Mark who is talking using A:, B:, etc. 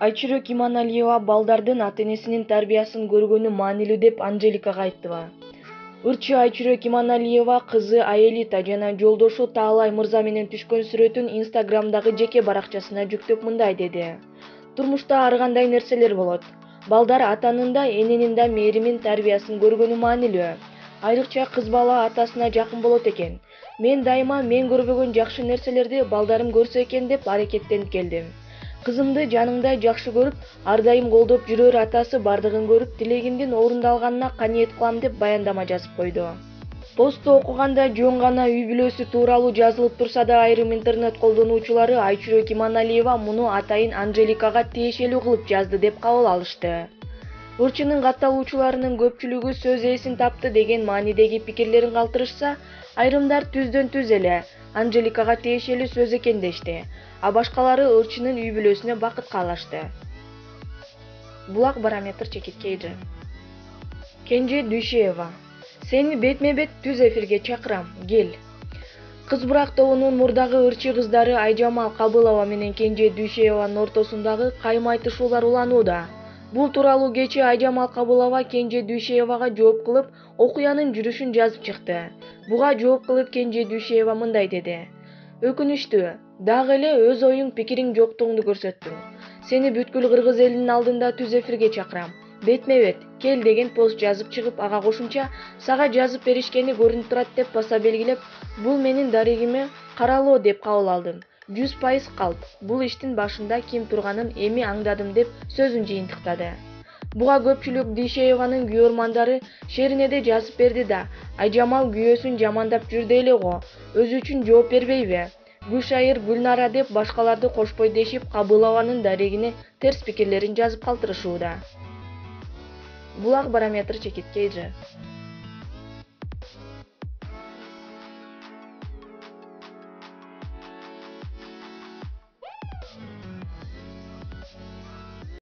A: Айчүрөк Иманалиева балдардын ата-энесинин тарбиясын көргөнү маанилүү деп Анжеликага айттыбы. Ырчы Айчүрөк Иманалиева кызы Аэлита жана жолдошу Таалай мырза менен түшкөн сүрөтүн Инстаграмдагы жеке баракчасына жүктөп мындай деди: "Турмушта ар кандай нерселер болот. Балдар атанын да, эненин да мээримин, тарбиясын көргөнү маанилүү. Айрыкча кыз бала атасына жакын болот экен. Мен дайыма мен көрбөгөн жакшы нерселерди балдарым көрсө экен деп аракеттенип келдим. Кызымды жаныңдай жакшы көрүп, ар дайым колдоп жүрөр атасы бардыгын көрүп, тилегимдин орундалганына каниет кылам" деп баяндама жазып койду. Посту окуганда жөн гана үй бүлөсү тууралуу жазылып турса да, айрым интернет колдонуучулары Айчүрөк Иманалиева муну атайын Анжеликага тиешелүү кылып жазды деп кабыл алышты. Ырчынын катталуучуларынын көпчүлүгү сөз ээсин тапты деген маанидеги пикирлерин калтырышса, айрымдар түздөн түз эле Анжеликага тиешелүү сөз экен дешти, а башкалары ырчынын үй бүлөсүнө бакыт каалашты. Булак барометр чекитке эже. Кенже Дүйшеева: "Сени бетме-бет түз эфирге чакырам, кел". Кыз Бурак тобунун мурдагы ырчы кыздары Айжамал Кабылова менен Кенже Дүйшееванын ортосундагы кайма айтышуулар уланууда. Бул тууралуу кечээ Айжамал Кабылова Кенже Дүйшеевага жооп кылып, окуянын жүрүшүн жазып чыкты. Буга жооп кылып Кенже Дүйшеева мындай деди: "Өкүнүчтүү, дагы эле өз оюң пикириң жоктугуңду көрсөттүң. Сени бүткүл кыргыз элинин алдында түз эфирге чакырам. Бетме-бет, кел" деген пост жазып чыгып, ага кошумча "Сага жазып беришкени көрүнүп турат" деп баса белгилеп, "Бул менин дарегиме каралоо деп кабыл алдым. 100% калп. Бул иштин башында ким турганын эми аңдадым" деп сөзүн жыйынтыктады. Буга көпчүлүк Дүйшееванын күйөрмандары шерине де жазып берди да: "Айжамал күйөөсүн жамандап жүрдү эле го, өзү үчүн жооп бербейби? Гүлшайыр, Гүлнара" деп башкаларды кошпой дешип, Кабылованын дарегине терс пикирлерин жазып калтырышууда. Булак барометр чекитке эже.